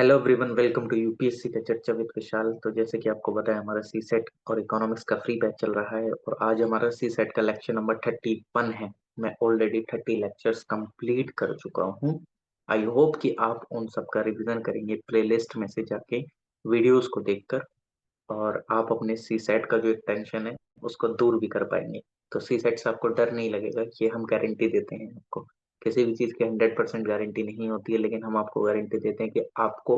Hello everyone, welcome to UPSC का चर्चा with विशाल। तो जैसे कि आपको पता है, हमारा सी सेट और इकोनॉमिक्स का फ्री बैच चल रहा है और आज हमारा सी सेट का लेक्चर नंबर 31 है। मैं ऑलरेडी 30 लेक्चर्स कंप्लीट कर चुका हूं। आई होप कि आप उन सब का रिवीजन करेंगे प्लेलिस्ट में से जाके, वीडियोस को देखकर, और आप अपने सी सेट का जो एक टेंशन है उसको दूर भी कर पाएंगे। तो सी सेट से आपको डर नहीं लगेगा, ये हम गारंटी देते हैं आपको। किसी भी चीज़ की 100% गारंटी नहीं होती है, लेकिन हम आपको गारंटी देते हैं कि आपको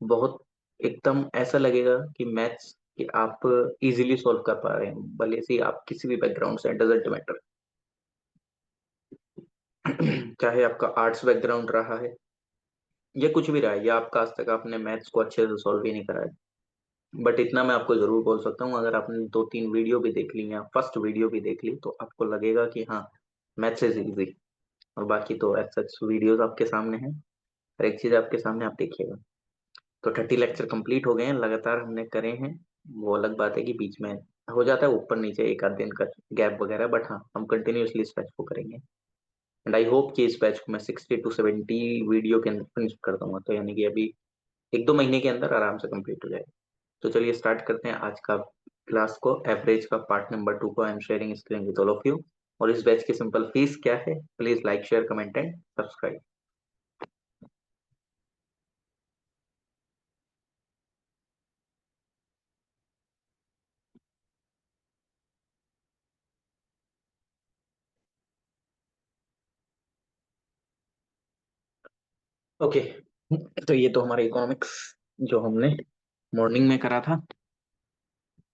बहुत एकदम ऐसा लगेगा कि मैथ्स कि आप इजीली सॉल्व कर पा रहे हैं, भले से आप किसी भी बैकग्राउंड से, डजेंट मैटर। चाहे आपका आर्ट्स बैकग्राउंड रहा है या कुछ भी रहा है, या आपका आज तक आपने मैथ्स को अच्छे से सॉल्व ही नहीं करा है, बट इतना मैं आपको जरूर बोल सकता हूँ, अगर आपने 2-3 वीडियो भी देख ली या फर्स्ट वीडियो भी देख ली तो आपको लगेगा कि हाँ, मैथ्स इज इजी। और बाकी तो एज सच वीडियोस आपके सामने हैं, हर एक चीज आपके सामने, आप देखिएगा। तो 30 लेक्चर कंप्लीट हो गए हैं, लगातार हमने करे हैं। वो अलग बात है कि बीच में हो जाता है ऊपर नीचे एक आध दिन का गैप वगैरह, बट हाँ, हम कंटिन्यूअसली इस बैच को करेंगे। एंड आई होप कि इस बैच को मैं 60 to 70 वीडियो के अंदर फिनिश कर दूंगा, तो यानी कि अभी 1-2 महीने के अंदर आराम से कंप्लीट हो जाएगा। तो चलिए स्टार्ट करते हैं आज का क्लास को। एवरेज का पार्ट नंबर 2 को I am sharing screen with all of you. और इस बैच की सिंपल फीस क्या है, please like share comment and subscribe. Okay, तो ये तो हमारा इकोनॉमिक्स जो हमने मॉर्निंग में करा था।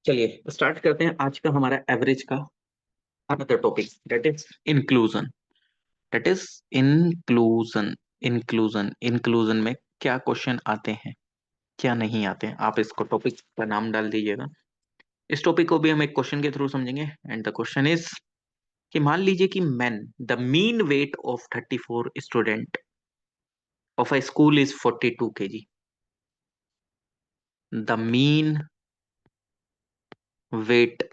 चलिए स्टार्ट करते हैं आज का हमारा एवरेज का another topic, that is inclusion. That is inclusion. Inclusion में क्या क्वेश्चन आते हैं, क्या नहीं आते हैं, आप इसको टॉपिक का नाम डाल दीजिएगा। इस टॉपिक को भी हम एक क्वेश्चन के थ्रू समझेंगे। एंड द क्वेश्चन इज कि मान लीजिए कि मैन the mean weight of 34 student of a school is 42 kg। The mean weight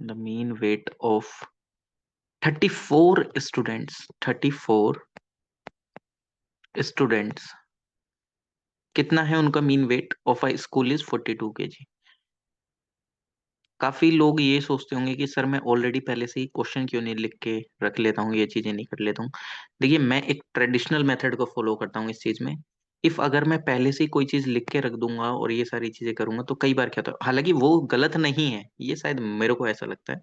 the mean weight of 34 students, 34 students कितना है उनका mean weight of a school is 42 kg। काफी लोग ये सोचते होंगे कि सर मैं ऑलरेडी पहले से ही क्वेश्चन क्यों नहीं लिख के रख लेता हूँ, ये चीजें नहीं कर लेता हूँ। देखिए, मैं एक ट्रेडिशनल मेथड को फॉलो करता हूँ इस चीज में। इफ अगर मैं पहले से ही कोई चीज लिख के रख दूंगा और ये सारी चीजें करूंगा तो कई बार क्या होता है, हालांकि वो गलत नहीं है, ये शायद मेरे को ऐसा लगता है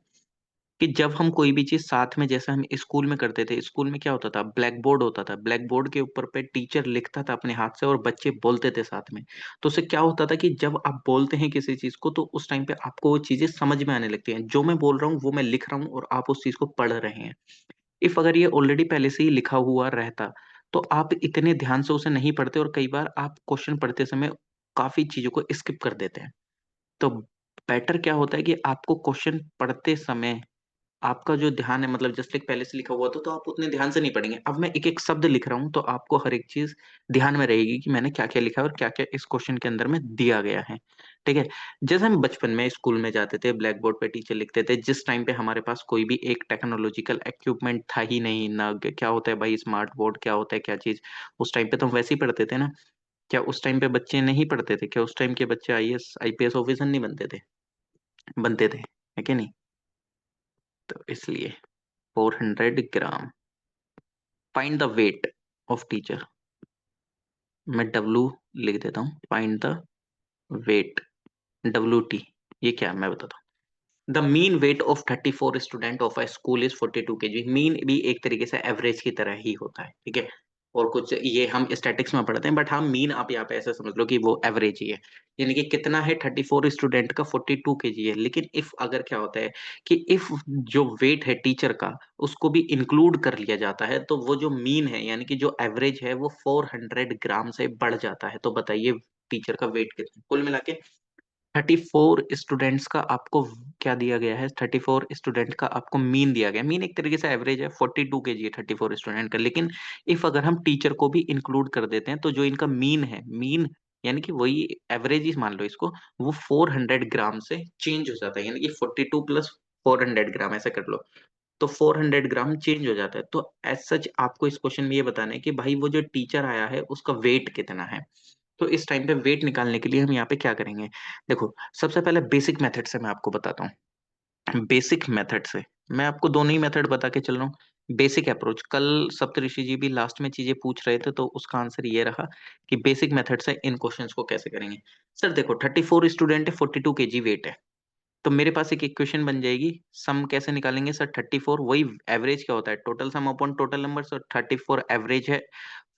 कि जब हम कोई भी चीज साथ में, जैसे हम स्कूल में करते थे, स्कूल में क्या होता था, ब्लैक बोर्ड होता था, ब्लैक बोर्ड के ऊपर पे टीचर लिखता था अपने हाथ से और बच्चे बोलते थे साथ में। तो उससे क्या होता था कि जब आप बोलते हैं किसी चीज को तो उस टाइम पे आपको वो चीजें समझ में आने लगती हैं, जो मैं बोल रहा हूँ वो मैं लिख रहा हूँ और आप उस चीज को पढ़ रहे हैं। इफ अगर ये ऑलरेडी पहले से ही लिखा हुआ रहता तो आप इतने ध्यान से उसे नहीं पढ़ते और कई बार आप क्वेश्चन पढ़ते समय काफी चीजों को स्किप कर देते हैं। तो बेटर क्या होता है कि आपको क्वेश्चन पढ़ते समय आपका जो ध्यान है, मतलब जस्ट लाइक पहले से लिखा हुआ था तो आप उतने ध्यान से नहीं पढ़ेंगे। अब मैं एक एक शब्द लिख रहा हूं तो आपको हर एक चीज ध्यान में रहेगी कि मैंने क्या क्या लिखा है और क्या क्या इस क्वेश्चन के अंदर में दिया गया है। ठीक है। जैसे हम बचपन में स्कूल में जाते थे, ब्लैक बोर्ड पे टीचर लिखते थे, जिस टाइम पे हमारे पास कोई भी एक टेक्नोलॉजिकल इक्विपमेंट था ही नहीं ना, क्या होता है भाई स्मार्ट बोर्ड, क्या होता है क्या चीज, उस टाइम पे तो हम वैसे ही पढ़ते थे ना। क्या उस टाइम पे बच्चे नहीं पढ़ते थे? क्या उस टाइम के बच्चे आईएएस आईपीएस ऑफिसर नहीं बनते थे? बनते थे, है कि नहीं? तो इसलिए 400 gram, find the weight of teacher. मैं डब्लू लिख देता हूँ, फाइंड द वेट, WT। ये क्या है मैं बताता हूँ। The mean weight of 34 student of a school is 42 kg। Mean भी एक तरीके से एवरेज की तरह ही होता है, ठीक है। और कुछ ये हम स्टैटिक्स में पढ़ते हैं, बट हम मीन आप यहाँ पे ऐसे समझ लो कि वो एवरेज ही है। यानी कि कितना है, 34 स्टूडेंट का 42 kg है। लेकिन इफ अगर क्या होता है कि इफ जो वेट है टीचर का उसको भी इंक्लूड कर लिया जाता है तो वो जो मीन है यानी कि जो एवरेज है वो 400 ग्राम से बढ़ जाता है। तो बताइए टीचर का वेट कितना कुल मिला के। 34 स्टूडेंट्स का आपको क्या दिया गया है, 34 स्टूडेंट का आपको मीन दिया गया। मीन एक तरीके से एवरेज है, 42 kg है 34 स्टूडेंट का। लेकिन इफ अगर हम टीचर को भी इंक्लूड कर देते हैं तो जो इनका मीन है, मीन यानी कि वही एवरेज ही मान लो इसको, वो 400 ग्राम से चेंज हो जाता है। यानी कि 42 + 400 ग्राम ऐसा कर लो। तो 400 ग्राम चेंज हो जाता है। तो एज सच आपको इस क्वेश्चन में ये बताना है कि भाई वो जो टीचर आया है उसका वेट कितना है। तो इस टाइम पे वेट निकालने के लिए हम यहाँ पे क्या करेंगे, देखो सबसे पहले बेसिक मेथड से मैं आपको बताता हूँ। बेसिक मेथड से मैं आपको दोनों ही मेथड बता के चल रहा हूँ। बेसिक अप्रोच, कल सप्तऋषि जी भी लास्ट में चीजें पूछ रहे थे तो उसका आंसर ये रहा कि बेसिक मेथड से इन क्वेश्चंस को कैसे करेंगे। सर देखो 34 स्टूडेंट है, 42 केजी वेट है, तो मेरे पास एक इक्वेशन बन जाएगी। सम कैसे निकालेंगे सर, 34 वही एवरेज क्या होता है, total sum upon total number. Sir 34 average है,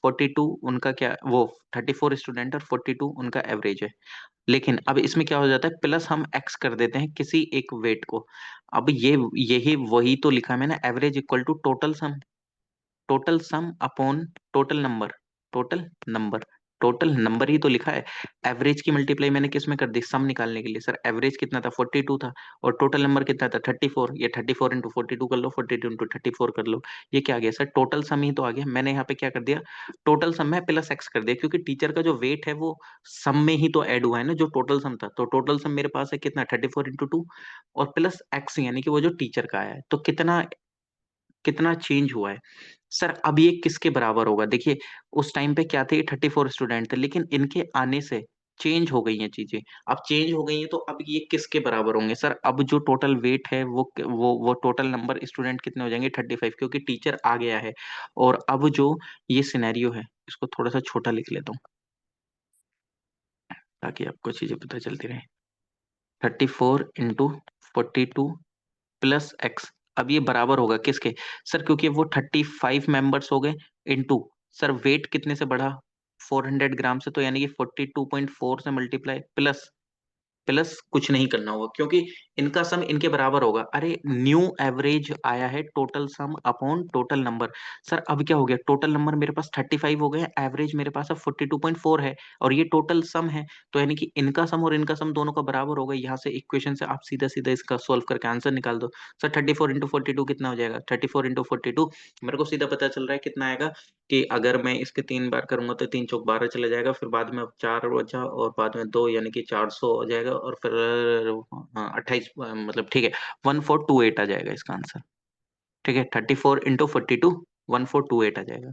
42 उनका क्या वो 34 स्टूडेंट और 42 उनका एवरेज है। लेकिन अब इसमें क्या हो जाता है, प्लस हम एक्स कर देते हैं किसी एक वेट को। अब ये यही वही तो लिखा है मैंने, average equal to total sum, total sum upon total number, total number, total number ही तो लिखा है। एवरेज की मल्टीप्लाई मैंने किस में कर दी, सम निकालने के लिए। सर एवरेज कितना था, 42 था, और टोटल नंबर कितना था, 34। ये 34 इंटू 42 कर लो, 42 इंटू 34 कर लो। ये क्या आ गया सर, टोटल सम ही तो आ गया। मैंने यहाँ पे क्या कर दिया, टोटल सम में प्लस एक्स कर दिया, क्योंकि टीचर का जो वेट है वो सम में ही तो ऐड हुआ है ना, जो टोटल सम था। तो टोटल सम मेरे पास है कितना, 34 इंटू 2 और प्लस एक्स, यानी कि वो जो टीचर का आया है। तो कितना कितना चेंज हुआ है सर। अब ये किसके बराबर होगा, देखिए उस टाइम पे क्या थे, 34 स्टूडेंट थे, लेकिन इनके आने से चेंज हो गई हैं चीजें। अब चेंज हो गई हैं तो अब ये किसके बराबर होंगे सर, अब जो टोटल वेट है वो टोटल नंबर स्टूडेंट कितने हो जाएंगे, 35, क्योंकि टीचर आ गया है। और अब जो ये सिनेरियो है इसको थोड़ा सा छोटा लिख लेता हूँ ताकि आपको चीजें पता चलती रहे। 34 इंटू 42 प्लस एक्स, अब ये बराबर होगा किसके सर, क्योंकि वो 35 मेंबर्स हो गए इनटू, सर वेट कितने से बढ़ा, 400 ग्राम से, तो यानी कि 42.4 से मल्टीप्लाई, प्लस प्लस कुछ नहीं करना होगा क्योंकि इनका सम इनके बराबर होगा। अरे न्यू एवरेज आया है, total sum upon total number. Sir अब क्या हो गया, टोटल नंबर मेरे पास 35 हो गए, एवरेज मेरे पास अब 42.4 है, और ये टोटल सम है, तो यानी कि इनका सम और इनका सम दोनों का बराबर होगा। यहाँ से इक्वेशन से आप सीधा सीधा इसका सोल्व करके आंसर निकाल दो। सर 34 इंटू 42 कितना हो जाएगा, 34 इंटू 42 मेरे को सीधा पता चल रहा है कितना आएगा, कि अगर मैं इसके 3 बार करूंगा तो 3 चौक 12 चला जाएगा, फिर बाद में 4 बचा और बाद में 2, यानी कि 400 हो जाएगा, और फिर हाँ 28, मतलब ठीक है 1428 आ जाएगा इसका आंसर। ठीक है 34 इंटू 42 1428 आ जाएगा,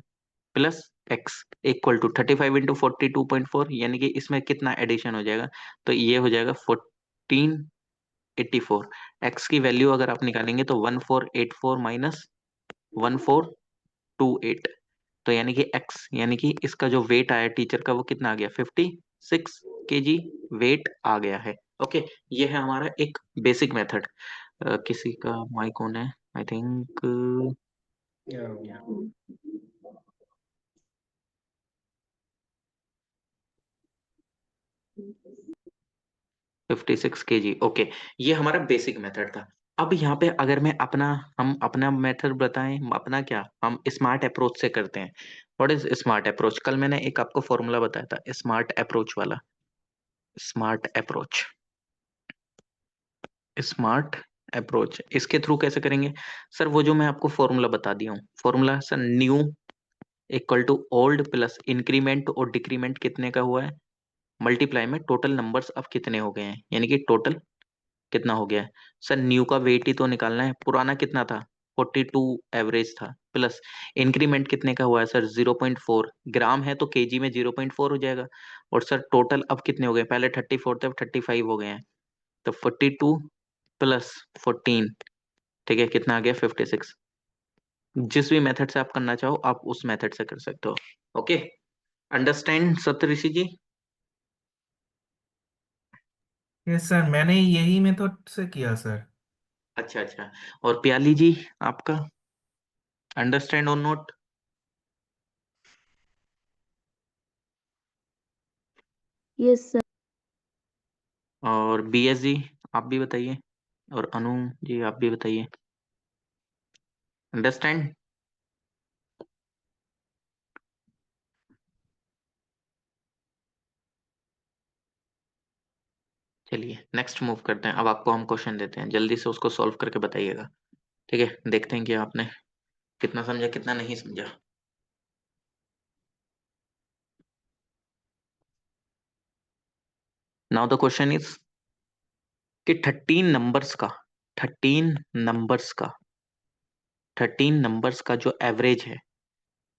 plus x equal to 35 into 42.4, यानी कि इसमें कितना एडिशन हो जाएगा, तो ये हो जाएगा 1484। एक्स की वैल्यू अगर आप निकालेंगे तो 1484 माइनस 1428, तो यानी कि x, यानी कि इसका जो वेट आया टीचर का वो कितना आ गया, 56 केजी वेट आ गया है। ओके, ये है हमारा एक बेसिक मेथड। किसी का माइक ऑन है आई थिंक, क्या हो गया? 56 केजी, ओके। ये हमारा बेसिक मेथड था। अब यहाँ पे अगर मैं अपना, हम अपना मेथड बताएं, अपना क्या, हम स्मार्ट अप्रोच से करते हैं। व्हाट इज स्मार्ट अप्रोच, कल मैंने एक आपको फॉर्मूला बताया था स्मार्ट अप्रोच वाला, स्मार्ट अप्रोच, स्मार्ट अप्रोच इसके थ्रू कैसे करेंगे सर, वो जो मैं आपको फॉर्मूला बता दिया हूँ, formula sir new equal to old plus increment और डिक्रीमेंट कितने का हुआ है, मल्टीप्लाई में टोटल नंबर्स अब कितने हो गए हैं, यानी कि टोटल कितना हो गया है। सर न्यू का वेट ही तो निकालना है, पुराना कितना था 42 एवरेज था, प्लस इंक्रीमेंट कितने का हुआ है सर 0.4 ग्राम है, तो केजी में 0.4 हो जाएगा। और सर टोटल अब कितने हो गए, पहले 34 थे अब 35 हो गए हैं, तो 42 प्लस 14, ठीक है कितना आ गया 56। जिस भी मेथड से आप करना चाहो आप उस मेथड से कर सकते हो। ओके, अंडरस्टैंड सप्तऋषि जी। यस सर, मैंने यही मेथड से किया सर। अच्छा अच्छा, और प्याली जी आपका अंडरस्टैंड और नोट। Yes sir. और बीएस जी आप भी बताइए, और अनु जी आप भी बताइए, अंडरस्टैंड। चलिए नेक्स्ट मूव करते हैं, अब आपको हम क्वेश्चन देते हैं, जल्दी से उसको सॉल्व करके बताइएगा। ठीक है, देखते हैं कि आपने कितना समझा कितना नहीं समझा। नाउ द क्वेश्चन इज कि 13 नंबर्स का, 13 नंबर्स का 13 नंबर्स का जो एवरेज है,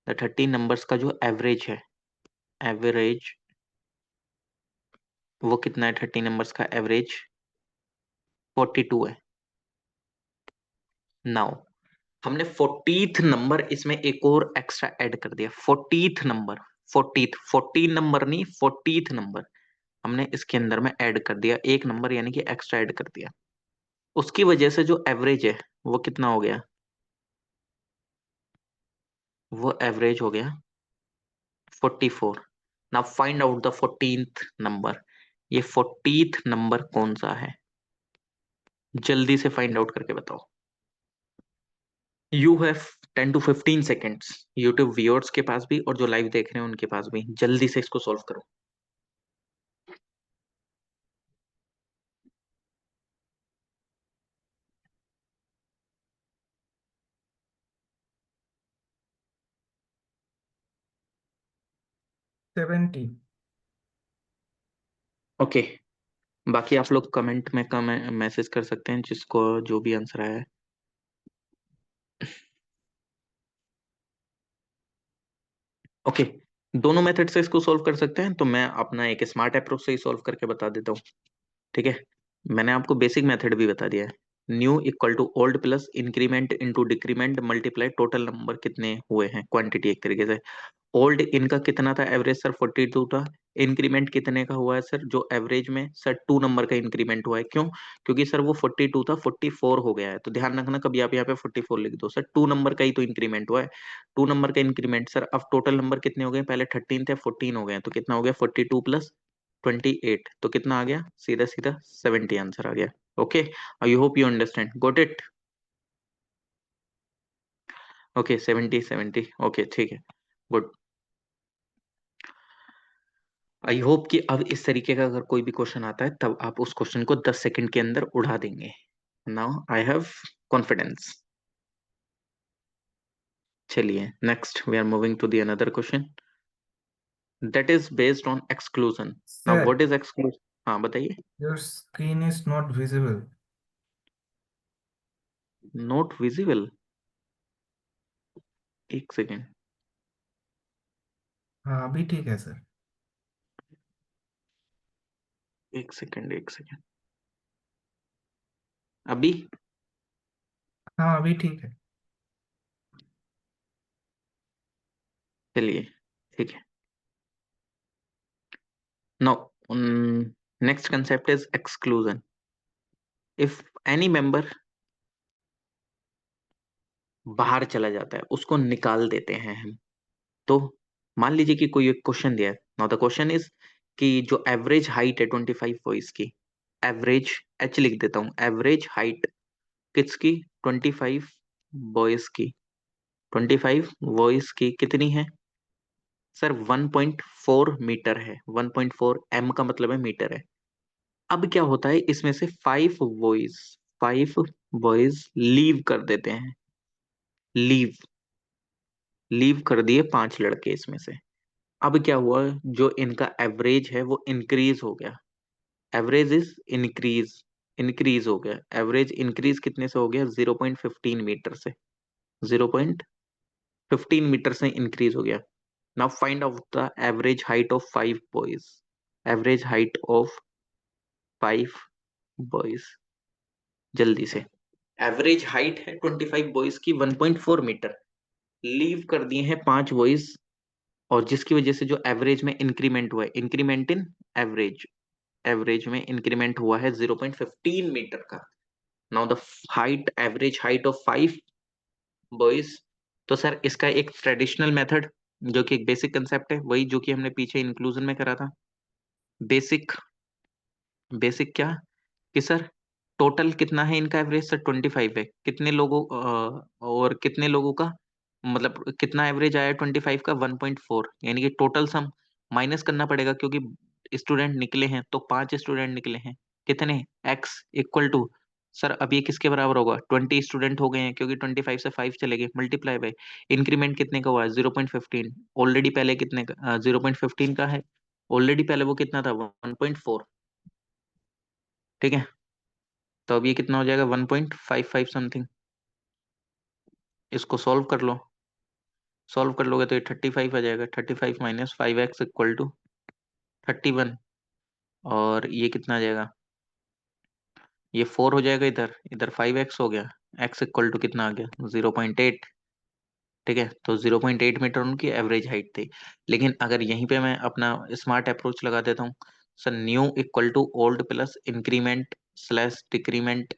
13 नंबर्स का जो एवरेज है, एवरेज वो कितना है? 13 नंबर्स का एवरेज 42 है। नाउ हमने 40th नंबर इसमें एक और एक्स्ट्रा ऐड कर दिया। 40th नंबर, 14 नंबर नहीं, 40th नंबर हमने इसके अंदर में ऐड कर दिया, एक नंबर यानी कि एक्स्ट्रा ऐड कर दिया। उसकी वजह से जो एवरेज है वो कितना हो गया? वो एवरेज हो गया 44। Now find out the 14th number. ये 40th नंबर कौन सा है? जल्दी से फाइंड आउट करके बताओ। You have 10 to 15 seconds, YouTube viewers के पास भी और जो लाइव देख रहे हैं उनके पास भी। जल्दी से इसको सॉल्व करो। 70। ओके, बाकी आप लोग कमेंट में मैसेज कर सकते हैं जिसको जो भी आंसर आया है। ओके, दोनों मेथड से इसको सॉल्व कर सकते हैं, तो मैं अपना एक स्मार्ट अप्रोच से ही सॉल्व करके बता देता हूँ। ठीक है, मैंने आपको बेसिक मेथड भी बता दिया है। New equal to old plus increment into decrement multiply total number कितने हुए हैं, क्वांटिटी एक तरीके से। ओल्ड इनका कितना था एवरेज सर? 42 था। इंक्रीमेंट कितने का हुआ है सर? जो एवरेज में सर 2 नंबर का इंक्रीमेंट हुआ है। क्यों? क्योंकि सर वो 42 था, 44 हो गया है। तो ध्यान रखना, कभी आप यहाँ पे 44 लिख दो सर, 2 नंबर का ही तो इंक्रीमेंट हुआ है। 2 नंबर का इंक्रीमेंट सर। अब टोटल नंबर कितने हो गए? पहले 13 थे, 14 हो गए, तो कितना हो गया? 42 प्लस 28, तो कितना आ गया? सीधा सीधा 70 आंसर आ गया। Okay, I hope you understand, got it? Okay, 70 70, okay ठीक है, गुड। आई होप कि अब इस तरीके का अगर कोई भी क्वेश्चन आता है तब आप उस क्वेश्चन को 10 सेकंड के अंदर उड़ा देंगे। Now I have confidence. चलिए next we are moving to the another question that is based on exclusion. Now sir, what is exclusion? हाँ बताइए। Your screen is not visible. Not visible? एक second. हाँ, अभी ठीक है सर। एक second, एक सेकेंड। अभी? हाँ, अभी ठीक है। चलिए ठीक है। Now next concept is exclusion. If any member बाहर चला जाता है, उसको निकाल देते हैं हम, तो मान लीजिए कि कोई एक क्वेश्चन दिया है। नाउ द क्वेश्चन इज कि जो एवरेज हाइट है 25 बॉयज की, एवरेज एच लिख देता हूँ, एवरेज हाइट किसकी? 25 बॉयज की। 25 बॉयज की कितनी है सर? 1.4 मीटर है। 1.4 एम का मतलब है मीटर है। अब क्या होता है, इसमें से 5 बॉयज लीव कर देते हैं। लीव लीव कर दिए 5 लड़के इसमें से। अब क्या हुआ, जो इनका एवरेज है वो इंक्रीज हो गया। एवरेज इज इंक्रीज, इंक्रीज हो गया। एवरेज इंक्रीज कितने से हो गया? 0.15 मीटर से। 0.15 मीटर से इंक्रीज हो गया। Now find out the average height of 5 boys. Average height of 5 boys, जल्दी से। एवरेज हाइट है 25 बॉयज की 1.4 मीटर। लीव कर दिए हैं 5 बॉयज, और जिसकी वजह से जो एवरेज में इंक्रीमेंट हुआ है, इंक्रीमेंट इन एवरेज, एवरेज में इंक्रीमेंट हुआ है 0.15 मीटर का। Now the height, average height of 5 boys. तो सर इसका एक ट्रेडिशनल मेथड, जो कि एक बेसिक कंसेप्ट है, वही जो कि हमने पीछे इंक्लूजन में करा था। बेसिक, बेसिक क्या कि सर टोटल कितना है इनका एवरेज? सर 25 है। कितने लोगों और कितने लोगों का, मतलब कितना एवरेज आया 25 का? 1.4, यानी कि टोटल सम माइनस करना पड़ेगा, क्योंकि स्टूडेंट निकले हैं तो 5 स्टूडेंट निकले हैं। कितने? एक्स इक्वल टू सर, अब ये किसके बराबर होगा? 20 स्टूडेंट हो गए हैं, क्योंकि 25 से 5 चले गए, मल्टीप्लाई बाय इंक्रीमेंट कितने का हुआ है? 0.15। ऑलरेडी पहले कितने का 0.15 का है? ऑलरेडी पहले वो कितना था? 1.4। ठीक है, तो अब ये कितना हो जाएगा? 1.55 समथिंग। इसको सॉल्व कर लो। सॉल्व कर लोगे तो ये 35 आ जाएगा। 35 माइनस 5x इक्वल टू 31। और ये कितना आ जाएगा? ये 4 हो जाएगा। इधर इधर 5x हो गया। x इक्वल टू कितना आ गया? 0.8। ठीक है, तो 0.8 मीटर उनकी एवरेज हाइट थी। लेकिन अगर यहीं पे मैं अपना स्मार्ट अप्रोच लगा देता हूँ, sir new equal to old plus increment slash decrement,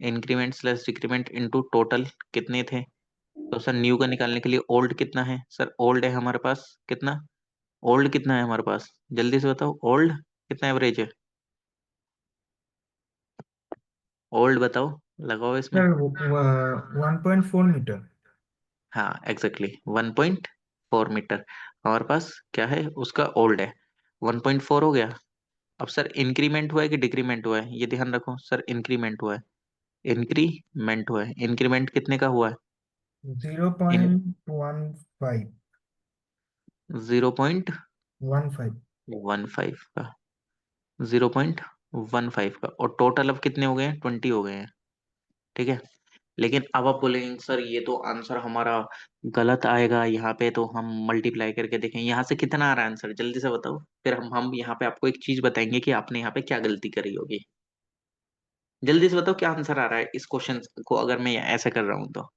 increment slash decrement into total कितने थे? तो सर न्यू का निकालने के लिए ओल्ड कितना है? सर ओल्ड है हमारे पास कितना? ओल्ड कितना है हमारे पास? जल्दी से बताओ, ओल्ड कितना एवरेज है? ओल्ड बताओ, लगाओ इसमें। Sir 1.4 metre. हाँ एग्जैक्टली 1.4 मीटर हमारे पास क्या है उसका ओल्ड है। 1.4 हो गया। अब सर इंक्रीमेंट हुआ है कि डिक्रीमेंट हुआ है? ये ध्यान रखो सर, इंक्रीमेंट हुआ है। इंक्रीमेंट हुआ है। इंक्रीमेंट कितने का हुआ है? Zero in point one five 0.15 one five का, 0.15 का। और टोटल अब कितने हो गए हैं? 20 हो गए हैं। ठीक है। लेकिन अब आप बोलेंगे सर ये तो आंसर हमारा गलत आएगा, यहाँ पे तो हम मल्टीप्लाई करके देखें यहाँ से कितना आ रहा है आंसर, जल्दी से बताओ। फिर हम यहाँ पे आपको एक चीज बताएंगे कि आपने यहाँ पे क्या गलती करी होगी। जल्दी से बताओ क्या आंसर आ रहा है इस क्वेश्चन को, अगर मैं ऐसे कर रहा हूँ तो।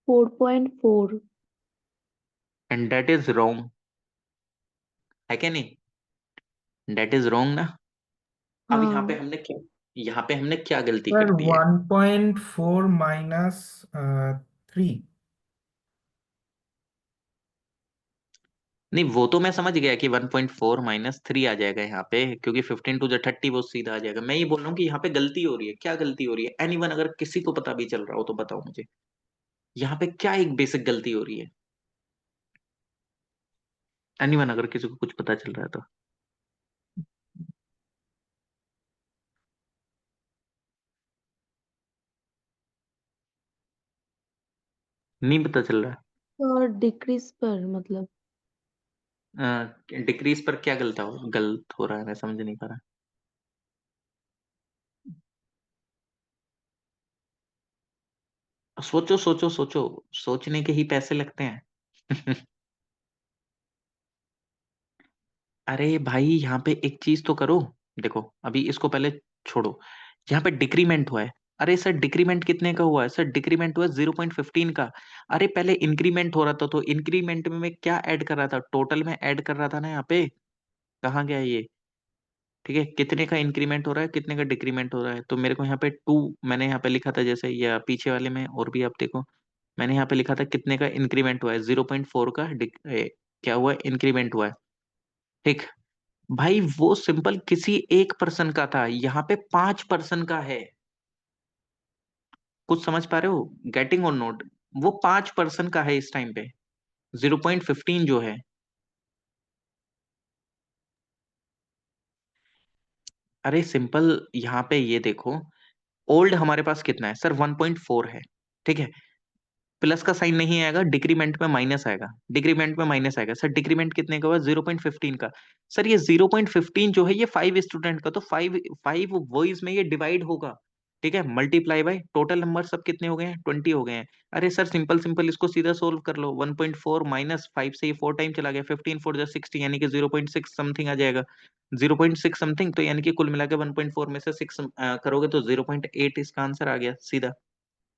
4.4। एंड दैट इज रॉन्ग, है क्या नहीं? दैट इज रॉन्ग ना। अब हाँ। यहाँ पे हमने क्या गलती सर कर दी है? 1.4 माइनस 3। नहीं वो तो मैं समझ गया कि 1.4 माइनस 3 आ जाएगा यहाँ पे, क्योंकि 15 टू द 30 वो सीधा आ जाएगा। मैं ये बोल रहा हूँ कि यहाँ पे गलती हो रही है। क्या गलती हो रही है? एनीवन, अगर किसी को पता भी चल रहा हो तो बताओ मुझे, यहाँ पे क्या एक बेसिक गलती हो रही है? एनीवन, अगर किसी को कुछ पता चल रहा है तो। नहीं पता चल रहा और डिक्रीज पर मतलब। है? डिक्रीज पर क्या गलत हो रहा है? मैं समझ नहीं पा रहा। सोचो सोचो सोचो, सोचने के ही पैसे लगते हैं। अरे भाई यहाँ पे एक चीज तो करो। देखो अभी इसको पहले छोड़ो। यहाँ पे डिक्रीमेंट हुआ है। अरे सर डिक्रीमेंट कितने का हुआ है? सर डिक्रीमेंट हुआ है 0.15 का। अरे पहले इंक्रीमेंट हो रहा था, तो इंक्रीमेंट में मैं क्या ऐड कर रहा था? टोटल में ऐड कर रहा था ना यहाँ पे। कहाँ गया ये? ठीक है, कितने का इंक्रीमेंट हो रहा है, कितने का डिक्रीमेंट हो रहा है? तो मेरे को यहाँ पे 2 मैंने यहाँ पे लिखा था, जैसे या पीछे वाले में और भी आप देखो। मैंने यहाँ पे लिखा था कितने का इंक्रीमेंट हुआ है, 0.4 का क्या हुआ है? इंक्रीमेंट हुआ है। ठीक। भाई वो सिंपल किसी एक पर्सन का था, यहाँ पे 5 पर्सन का है। कुछ समझ पा रहे हो? गेटिंग और नोट। वो 5 पर्सन का है इस टाइम पे। 0.15 जो है। अरे सिंपल यहाँ पे ये देखो, ओल्ड हमारे पास कितना है सर? 1.4 है। ठीक है। प्लस का साइन नहीं आएगा, डिक्रीमेंट में माइनस आएगा। डिक्रीमेंट में माइनस आएगा। सर डिक्रीमेंट कितने का हुआ? 0.15 का। सर ये 0.15 जो है ये 5 स्टूडेंट का, तो 5 वॉइस में ये डिवाइड होगा। ठीक है, मल्टीप्लाई बाय टोटल नंबर सब कितने हो गए हैं? 20 हो गए हैं। अरे सर सिंपल सिंपल इसको सीधा सोल्व कर लो। 1.4 माइनस 5 से ये 4 टाइम चला गया, 15 4 जा 60, यानी कि 0.6 समथिंग आ जाएगा। 0.6 समथिंग, तो यानी कि कुल मिला के 1.4 में से 6 करोगे तो 0.8 इसका आंसर आ गया सीधा।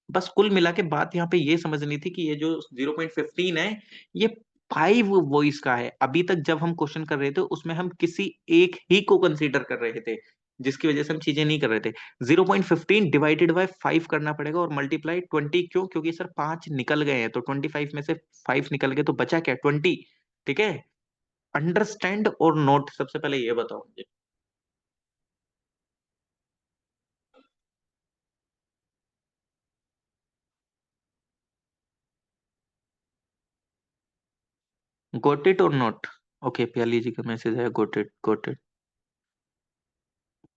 बस कुल मिला के बात यहाँ पे ये समझनी थी कि ये जो 0.15 है, ये 5 वॉइस का है। अभी तक जब हम क्वेश्चन कर रहे थे उसमें हम किसी एक ही को कंसीडर कर रहे थे, जिसकी वजह से हम चीजें नहीं कर रहे थे। 0.15 डिवाइडेड बाय 5 करना पड़ेगा और मल्टीप्लाई 20। क्यों? क्योंकि सर 5 निकल गए हैं, तो 25 में से 5 निकल गए तो बचा क्या? 20। ठीक है। अंडरस्टैंड और नोट, सबसे पहले ये बताओ मुझे। गोट इट और नोट? ओके, प्याली जी का मैसेज है, गोट इट गोट इट।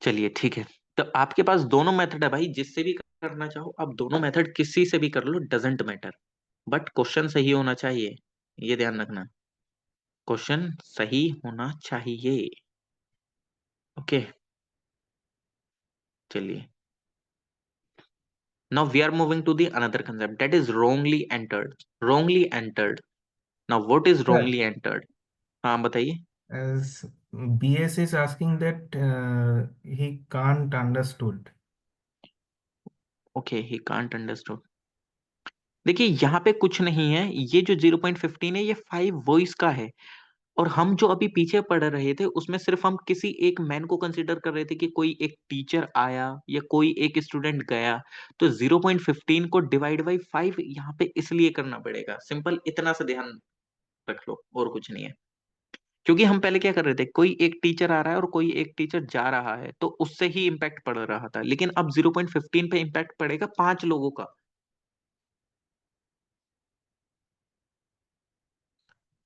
चलिए ठीक है। तो आपके पास दोनों मेथड है भाई, जिससे भी करना चाहो आप दोनों मेथड किसी से भी कर लो, डजेंट मैटर। बट क्वेश्चन सही होना चाहिए, ये ध्यान रखना। क्वेश्चन सही होना चाहिए। ओके, चलिए। Now we are moving to the another concept, that is wrongly entered. Wrongly entered. Now what is Sir, wrongly entered? हाँ बताइए। as BS is asking that he can't understood. Okay, he can't understood। देखिए यहाँ पे कुछ नहीं है, ये जो 0.15 है ये 5 वॉइस का है। और हम जो अभी पीछे पढ़ रहे थे उसमें सिर्फ हम किसी एक मैन को कंसीडर कर रहे थे कि कोई एक टीचर आया या कोई एक स्टूडेंट गया। तो 0.15 को डिवाइड बाई 5 यहाँ पे इसलिए करना पड़ेगा, सिंपल इतना सा ध्यान रख लो, और कुछ नहीं है। क्योंकि हम पहले क्या कर रहे थे, कोई एक टीचर आ रहा है और कोई एक टीचर जा रहा है, तो उससे ही इम्पैक्ट पड़ रहा था, लेकिन अब 0.15 पे इम्पैक्ट पड़ेगा 5 लोगों का।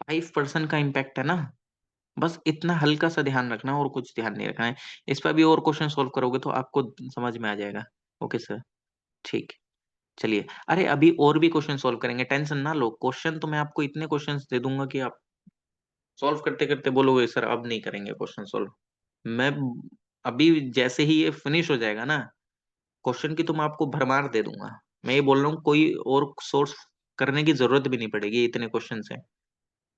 5% का इम्पैक्ट है ना। बस इतना हल्का सा ध्यान रखना, और कुछ ध्यान नहीं रखना है। इस पर भी और क्वेश्चन सोल्व करोगे तो आपको समझ में आ जाएगा। ओके सर, ठीक। चलिए, अरे अभी और भी क्वेश्चन सोल्व करेंगे, टेंशन ना लो। क्वेश्चन तो मैं आपको इतने क्वेश्चंस दे दूंगा कि आप सॉल्व करते करते बोलोगे सर अब नहीं करेंगे क्वेश्चन सोल्व। मैं अभी जैसे ही ये फिनिश हो जाएगा ना क्वेश्चन की, तो मैं आपको भरमार दे दूंगा। मैं ये बोल रहा हूँ, कोई और सोर्स करने की जरूरत भी नहीं पड़ेगी, इतने क्वेश्चन हैं।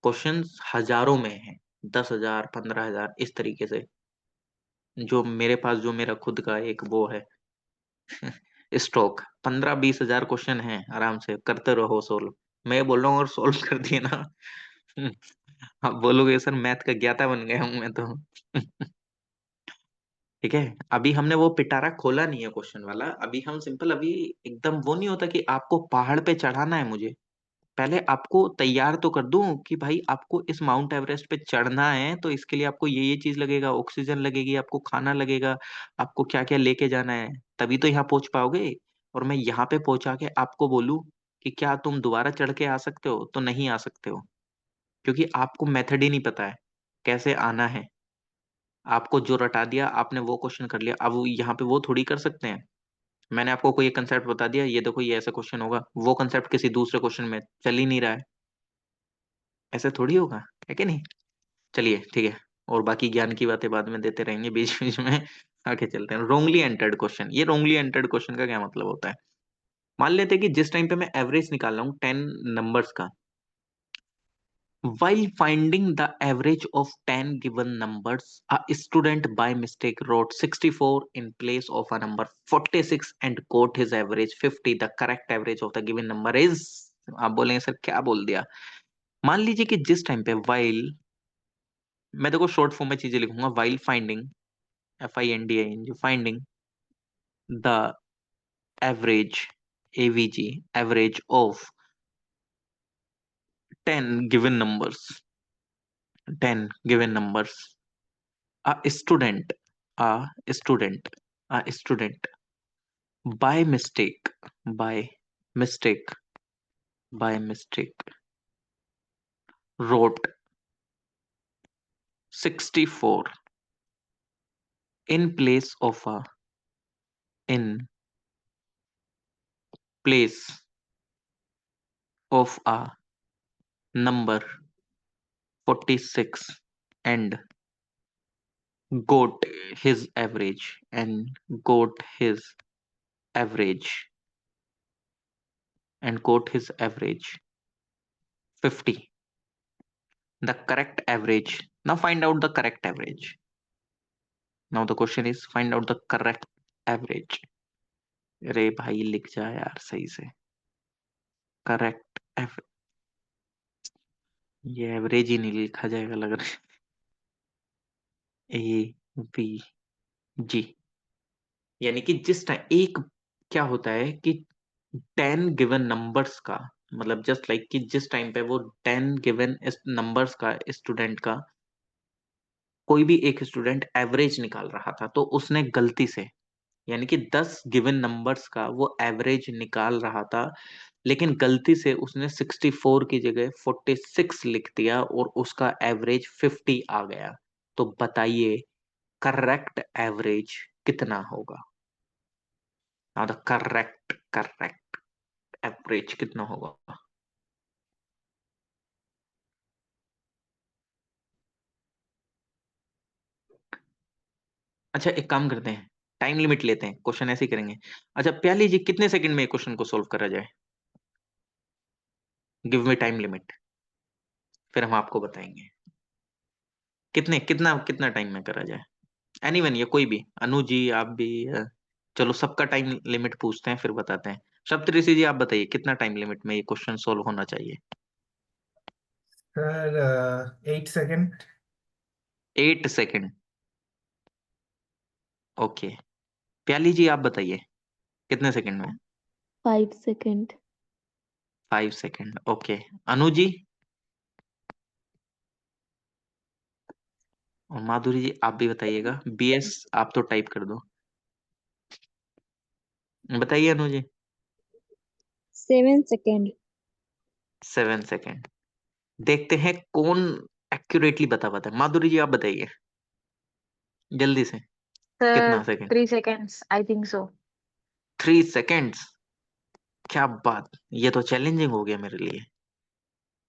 क्वेश्चन हजारों में है, 10,000 15,000 इस तरीके से। जो मेरे पास, जो मेरा खुद का एक वो है स्टॉक, 15-20 हजार क्वेश्चन है, आराम से करते रहो सोल्व। मैं बोल रहा हूँ, और सोल्व कर दिए ना आप बोलोगे सर मैथ का ज्ञाता बन गया हूं मैं तो ठीक है। अभी हमने वो पिटारा खोला नहीं है क्वेश्चन वाला, अभी हम सिंपल, अभी एकदम वो नहीं होता कि आपको पहाड़ पे चढ़ाना है मुझे, पहले आपको तैयार तो कर दूं कि भाई आपको इस माउंट एवरेस्ट पे चढ़ना है, तो इसके लिए आपको ये चीज लगेगा, ऑक्सीजन लगेगी, आपको खाना लगेगा, आपको क्या क्या लेके जाना है, तभी तो यहाँ पहुंच पाओगे। और मैं यहाँ पे पहुंचा के आपको बोलूं कि क्या तुम दोबारा चढ़ के आ सकते हो, तो नहीं आ सकते हो, क्योंकि आपको मेथड ही नहीं पता है कैसे आना है। आपको जो रटा दिया आपने वो क्वेश्चन कर लिया, अब यहाँ पे वो थोड़ी कर सकते हैं। मैंने आपको कोई एक कंसेप्ट बता दिया, ये देखो ये ऐसा क्वेश्चन होगा, वो कंसेप्ट किसी दूसरे क्वेश्चन में चल ही नहीं रहा है, ऐसे थोड़ी होगा, है कि नहीं। चलिए ठीक है, और बाकी ज्ञान की बातें बाद में देते रहेंगे बीच बीच में। आगे चलते हैं। रोंगली एंटर्ड क्वेश्चन, ये रोंगली एंटर्ड क्वेश्चन का क्या मतलब होता है। मान लेते हैं कि जिस टाइम पे मैं एवरेज निकाल रहा हूँ 10 नंबर्स का, while finding the average of 10 given numbers, a student by mistake wrote 64 in place of a number 46 and got his average 50। The correct average of the given number is, आप बोलेंगे sir क्या बोल दिया। मान लीजिए कि जिस टाइम पे while, मैं देखो शॉर्ट फॉर्म में चीजें लिखूंगा, while finding, FINDING, finding the average, AVG, average of 10 given numbers, 10 given numbers, a student, a student, a student by mistake, by mistake, by mistake wrote 64 in place of a, in place of a number 46 and got his average, and got his average, and got his average 50। The correct average, now find out the correct average, now the question is find out the correct average। अरे भाई लिख जा यार सही से, correct ये average ही नहीं लिखा जाएगा लग रहा है, AVG। यानी कि जिस टाइम एक, क्या होता है कि 10 गिवन नंबर्स का, मतलब जस्ट लाइक कि जिस टाइम पे वो 10 गिवन नंबर्स का स्टूडेंट का, कोई भी एक स्टूडेंट एवरेज निकाल रहा था, तो उसने गलती से, यानी कि 10 गिवन नंबर्स का वो एवरेज निकाल रहा था, लेकिन गलती से उसने 64 की जगह 46 लिख दिया और उसका एवरेज 50 आ गया। तो बताइए करेक्ट एवरेज कितना होगा। Now the correct, correct average कितना होगा। अच्छा एक काम करते हैं, टाइम लिमिट लेते हैं, क्वेश्चन ऐसे ही करेंगे। अच्छा प्याली जी, कितने सेकंड में क्वेश्चन को सोल्व करा जाए? गिव मी टाइम लिमिट, फिर हम आपको बताएंगे कितना कितना टाइम में करा जाए। एनीवन, या कोई भी, अनु जी आप भी, चलो सबका टाइम लिमिट पूछते हैं फिर बताते हैं। सप्तऋषि जी आप बताइए कितना टाइम लिमिट में ये क्वेश्चन सोल्व होना चाहिए? Sir 8 second. 8 second, okay. Pyali ji आप बताइए कितने सेकंड में? 5 second. 5 second, okay. Anu ji और माधुरी जी आप भी बताइएगा। बीएस आप तो टाइप कर दो, बताइए अनु जी। 7 सेकेंड। 7 सेकंड, देखते हैं कौन एक्यूरेटली बता पाता है। माधुरी जी आप बताइए जल्दी से, कितना sir second? 3 seconds, I think so. 3 seconds, क्या बात, ये तो चैलेंजिंग हो गया मेरे लिए।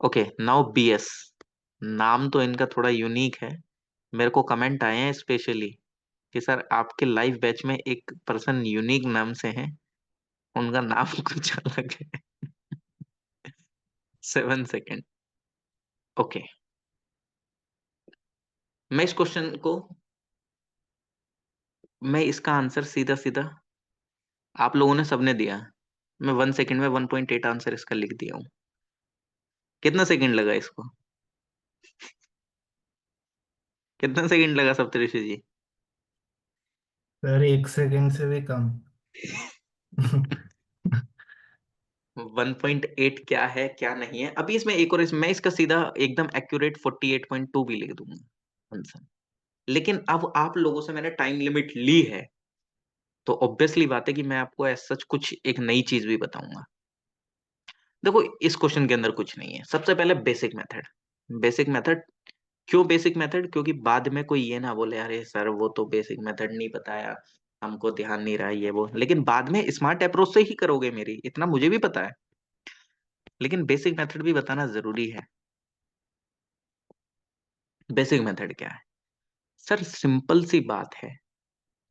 ओके नाउ बीएस, नाम तो इनका थोड़ा यूनिक है। मेरे को कमेंट आए हैं स्पेशली कि सर आपके लाइव बैच में एक पर्सन यूनिक नाम से हैं, उनका नाम कुछ अलग है। 7 सेकंड, ओके। मैं इस क्वेश्चन को, मैं इसका आंसर सीधा सीधा, आप लोगों ने सबने दिया, मैं 1 सेकंड में 1.8 आंसर इसका लिख दिया हूँ। कितना सेकंड लगा इसको? कितना सेकंड लगा सप्तऋषि जी? सर 1 सेकेंड से भी कम। 1.8 क्या है क्या नहीं है अभी इसमें एक और मैं इसका सीधा एकदम एक्यूरेट 48.2 भी लिख दूंगा आंसर। लेकिन अब आप लोगों से मैंने टाइम लिमिट ली है, तो ऑब्वियसली बात है कि मैं आपको ऐसा सच कुछ एक नई चीज भी बताऊंगा। देखो इस क्वेश्चन के अंदर कुछ नहीं है। सबसे पहले बेसिक मेथड, बेसिक मेथड, क्यों बेसिक मेथड? क्योंकि बाद में कोई ये ना बोले अरे सर वो तो बेसिक मेथड नहीं बताया, हमको ध्यान नहीं रहा ये वो। लेकिन बाद में स्मार्ट अप्रोच से ही करोगे मेरी, इतना मुझे भी पता है, लेकिन बेसिक मेथड भी बताना जरूरी है। बेसिक मेथड क्या है सर? सिंपल सी बात है,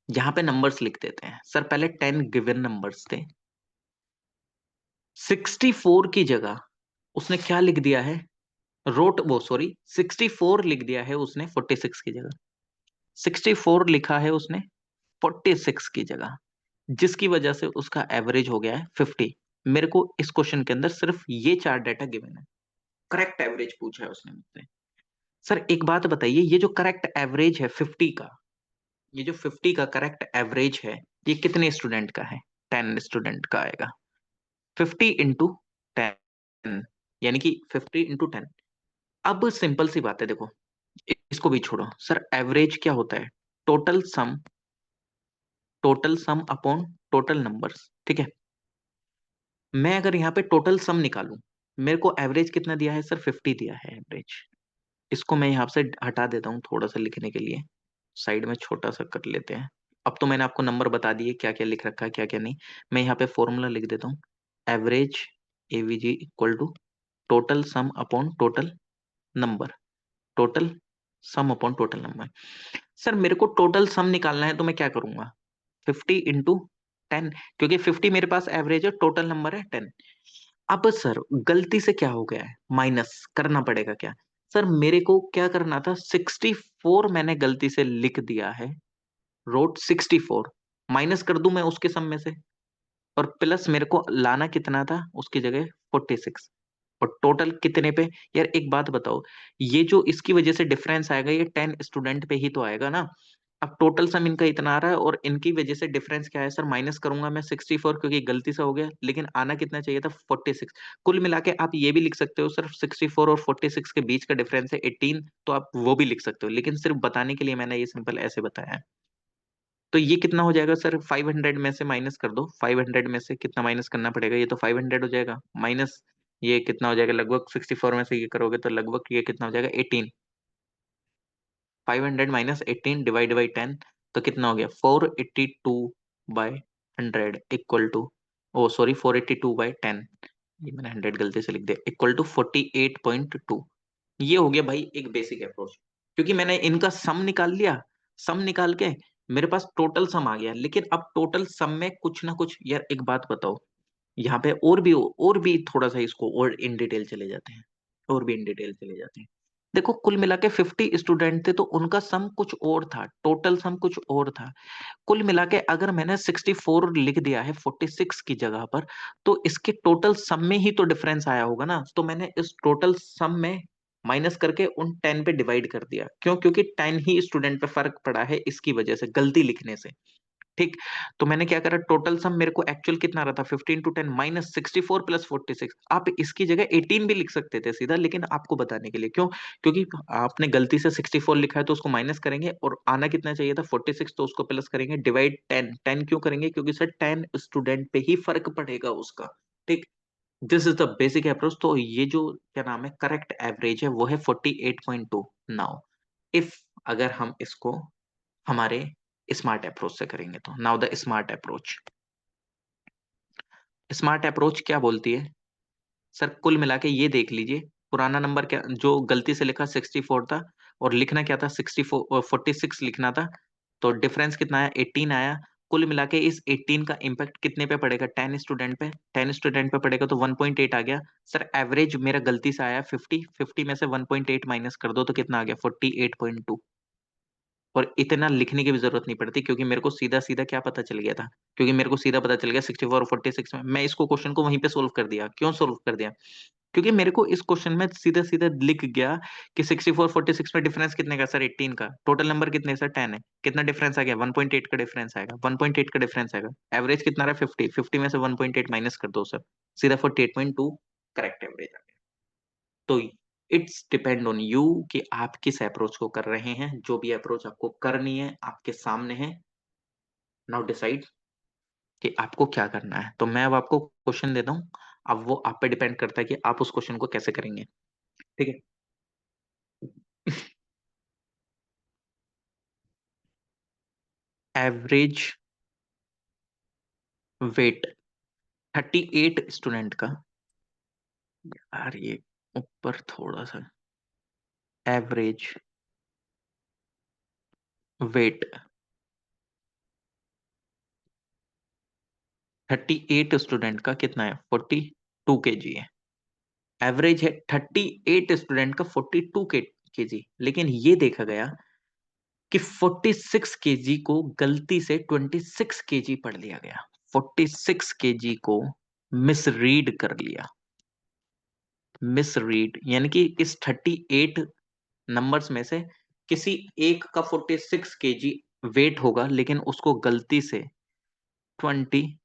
यहाँ पे नंबर्स लिख देते हैं सर। पहले 10 गिवन नंबर्स थे, 64 की जगह उसने क्या लिख दिया है? रोट वो सॉरी 64 लिख दिया है उसने 46 की जगह। 64 लिखा है उसने 46 की जगह, जिसकी वजह से उसका एवरेज हो गया है 50। मेरे को इस क्वेश्चन के अंदर सिर्फ ये चार डाटा गिवन है, करेक्ट एवरेज पूछा है उसने मुझसे। सर एक बात बताइए, ये जो करेक्ट एवरेज है 50 का, ये जो 50 का करेक्ट एवरेज है, ये कितने स्टूडेंट का है? 10 स्टूडेंट का आएगा। 50 इंटू 10, यानी कि 50 इंटू 10। अब सिंपल सी बात है, देखो इसको भी छोड़ो सर, एवरेज क्या होता है? Total sum, total sum upon total numbers, ठीक है। मैं अगर यहाँ पे टोटल सम निकालूं, मेरे को एवरेज कितना दिया है सर? 50 दिया है एवरेज। इसको मैं यहाँ से हटा देता हूँ थोड़ा सा लिखने के लिए, साइड में छोटा सा कर लेते हैं। अब तो मैंने आपको नंबर बता दिए क्या क्या लिख रखा है क्या क्या नहीं। मैं यहाँ पे फॉर्मूला लिख देता हूँ, average AVG equal to total sum upon total number, total sum upon total number. Sir मेरे को टोटल सम निकालना है तो मैं क्या करूंगा? 50 इंटू 10, क्योंकि 50 मेरे पास एवरेज है, टोटल नंबर है 10। अब सर गलती से क्या हो गया है, माइनस करना पड़ेगा क्या? सर मेरे को क्या करना था, 64 मैंने गलती से लिख दिया है, रोट 64, माइनस कर दूं मैं उसके सम में से, और प्लस मेरे को लाना कितना था उसकी जगह? 46। और टोटल कितने पे? यार एक बात बताओ, ये जो इसकी वजह से डिफरेंस आएगा ये 10 स्टूडेंट पे ही तो आएगा ना। अब टोटल सम इनका इतना आ रहा है और इनकी वजह से डिफरेंस क्या है सर? माइनस करूंगा मैं 64 क्योंकि गलती से हो गया, लेकिन आना कितना चाहिए था? 46। कुल मिला के आप ये भी लिख सकते हो सिर्फ 64 और 46 के बीच का डिफरेंस है 18, तो आप वो भी लिख सकते हो, लेकिन सिर्फ बताने के लिए मैंने ये सिंपल ऐसे बताया है। तो ये कितना हो जाएगा सर? 500 में से माइनस कर दो, 500 में से कितना माइनस करना पड़ेगा? ये तो 500 हो जाएगा माइनस, ये कितना हो जाएगा लगभग? 64 में से ये करोगे तो लगभग ये कितना हो जाएगा? 18। 500 माइनस 18 डिवाइड बाई 10, तो कितना हो गया? 482/100 इक्वल टू, ओ सॉरी 482/10, ये मैंने 100 गलती से लिख दिया, इक्वल टू 48.2। ये हो गया भाई एक बेसिक अप्रोच, क्योंकि मैंने इनका सम निकाल लिया, सम निकाल के मेरे पास टोटल सम आ गया, लेकिन अब टोटल सम में कुछ ना कुछ, यार एक बात बताओ, यहाँ पे और भी थोड़ा सा इसको और इन डिटेल चले जाते हैं, और भी इन डिटेल चले जाते हैं। देखो कुल मिला के 50 स्टूडेंट थे, तो उनका सम कुछ और था, टोटल सम कुछ और था। कुल मिला के अगर मैंने 64 लिख दिया है 46 की जगह पर, तो इसके टोटल सम में ही तो डिफरेंस आया होगा ना। तो मैंने इस टोटल सम में माइनस करके उन 10 पे डिवाइड कर दिया। क्यों? क्योंकि 10 ही स्टूडेंट पे फर्क पड़ा है इसकी वजह से, गलती लिखने से। ठीक। तो मैंने क्या करा, टोटल सम मेरे को एक्चुअल कितना रहा था, 15 टू 10 माइनस 64 प्लस 46। आप इसकी जगह 18 भी लिख सकते थे सीधा, लेकिन आपको बताने के लिए। क्यों? क्योंकि आपने गलती से 64 लिखा है, तो उसको माइनस करेंगे, और आना कितना चाहिए था 46, तो उसको प्लस करेंगे, डिवाइड 10। 10 क्यों करेंगे? क्योंकि सर 10 स्टूडेंट पे ही फर्क पड़ेगा उसका। ठीक। This is the basic approach. तो ये जो क्या नाम है, करेक्ट एवरेज है, वो है 48.2। नाउ इफ अगर हम इसको हमारे स्मार्ट अप्रोच से करेंगे, तो now the smart approach. Smart approach क्या बोलती है? सर कुल मिला के ये देख लीजिए, पुराना नंबर क्या जो गलती से लिखा 64 था, और लिखना क्या था 46 लिखना था। तो डिफरेंस कितना आया? 18 आया। कुल मिला के इस 18 का इम्पैक्ट कितने पे पड़ेगा? 10 स्टूडेंट पे। 10 स्टूडेंट पे पड़ेगा तो 1.8 आ गया। सर एवरेज मेरा गलती से आया 50। 50 में से 1.8 माइनस कर दो तो कितना आ गया? 48.2। और इतना लिखने की भी जरूरत नहीं पड़ती, क्योंकि मेरे को सीधा सीधा क्या पता चल गया था, क्योंकि मेरे को सीधा पता चल गया 64 और 46 में। मैं इसको क्वेश्चन को वहीं पे सोल्व कर दिया। क्यों सोल्व कर दिया? क्योंकि मेरे को इस क्वेश्चन में सीधा सीधा लिख गया कि 64 46 में डिफरेंस कितने का? सर 18 का। टोटल नंबर कितने? सर 10 है। कितना डिफरेंस आ गया? 1.8 का डिफरेंस आएगा। 1.8 का डिफरेंस आएगा। एवरेज कितना रहा? 50। 50 में से 1.8 माइनस कर दो सर, सीधा 48.2 करेक्ट एवरेज आ गया। तो इट्स डिपेंड ऑन यू कि आप किस अप्रोच को कर रहे हैं। जो भी अप्रोच आपको करनी है आपके सामने है। नाउ डिसाइड कि आपको क्या करना है। तो मैं अब आपको क्वेश्चन देता हूं, अब वो आप पे डिपेंड करता है कि आप उस क्वेश्चन को कैसे करेंगे। ठीक है। एवरेज वेट 38 स्टूडेंट का, यार ये ऊपर थोड़ा सा, एवरेज वेट 38 स्टूडेंट का कितना है? 42 केजी है। एवरेज है 38 स्टूडेंट का 42 केजी, लेकिन ये देखा गया कि 46 केजी को गलती से 26 केजी पढ़ लिया गया। 46 केजी को मिसरीड कर लिया। मिसरीड यानी कि इस 38 नंबर्स में से किसी एक का 46 केजी वेट होगा, लेकिन उसको गलती से 26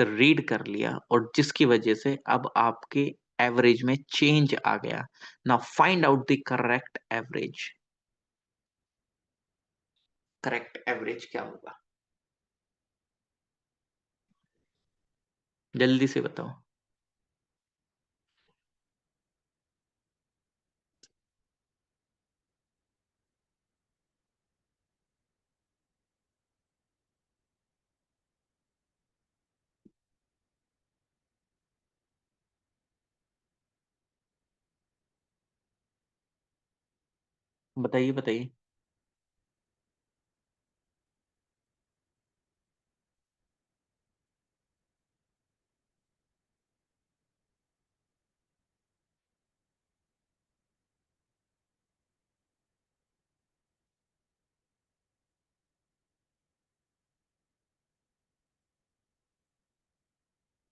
रीड कर लिया, और जिसकी वजह से अब आपके एवरेज में चेंज आ गया। Now find out the correct average. Correct average क्या होगा? जल्दी से बताओ। बताइए बताइए।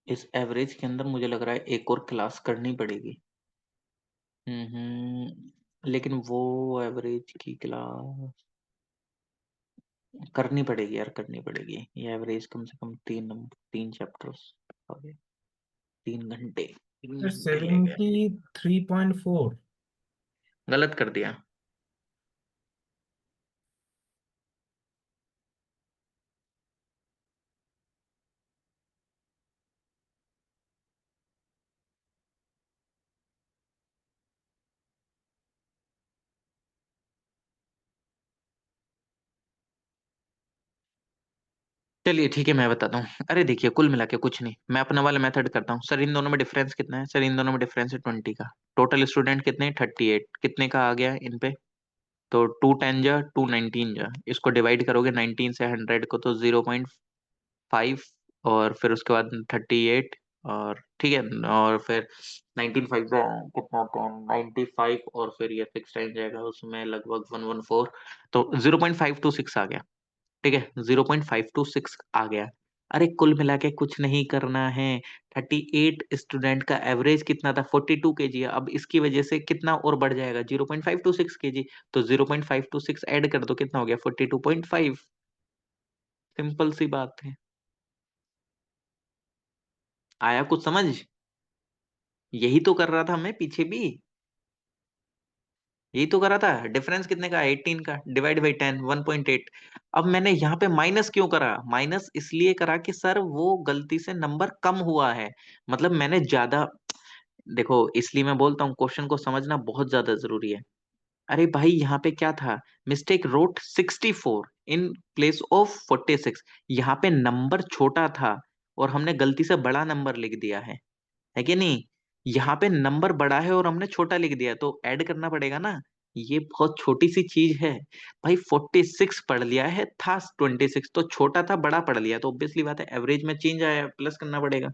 इस एवरेज के अंदर मुझे लग रहा है एक और क्लास करनी पड़ेगी। लेकिन वो एवरेज की क्लास करनी पड़ेगी यार, करनी पड़ेगी। ये एवरेज कम से कम 3 चैप्टर्स, 3 घंटे, तीन सर घंटे ले गए। 73.4। गलत कर दिया। चलिए ठीक है, मैं बताता हूँ। अरे देखिए, कुल मिला के कुछ नहीं, मैं अपना वाला मेथड करता हूँ। सर इन दोनों में डिफरेंस कितना है? सर इन दोनों में डिफरेंस है 20 का। टोटल स्टूडेंट कितने? 38। कितने का आ गया इन पे? तो 2 10 जा 2 19 जा, इसको डिवाइड करोगे 19 से 100 को तो 0.5, और फिर उसके बाद 38, और ठीक है, और फिर 19 5 जा कितना होता है 95, और फिर ये 6 टाइम जाएगा उसमें लगभग 114, तो 0.526 आ गया। ठीक है, 0.526 आ गया। अरे कुल मिला के कुछ नहीं करना है। 38 स्टूडेंट का एवरेज कितना था, 42 kg है। अब इसकी वजह से कितना और बढ़ जाएगा, 0.526 kg। तो 0.526 ऐड कर दो, कितना हो गया 42.5। सिंपल सी बात है। आया कुछ समझ? यही तो कर रहा था मैं पीछे भी, यही तो करा था। डिफरेंस कितने का, 18 का, डिवाइड बाई 10, 1.8। अब मैंने यहाँ पे माइनस क्यों करा, माइनस इसलिए करा कि सर वो गलती से नंबर कम हुआ है, मतलब मैंने ज्यादा, देखो इसलिए मैं बोलता हूँ क्वेश्चन को समझना बहुत ज्यादा जरूरी है। अरे भाई यहाँ पे क्या था, mistake wrote 64 in place of 46। यहाँ पे नंबर छोटा था और हमने गलती से बड़ा नंबर लिख दिया है कि नहीं। यहाँ पे नंबर बड़ा है और हमने छोटा लिख दिया, तो ऐड करना पड़ेगा ना। ये बहुत छोटी सी चीज है भाई। 46 पढ़ लिया है, था 26, तो छोटा था बड़ा पढ़ लिया, तो ऑब्वियसली बात है एवरेज में चेंज आया, प्लस करना पड़ेगा।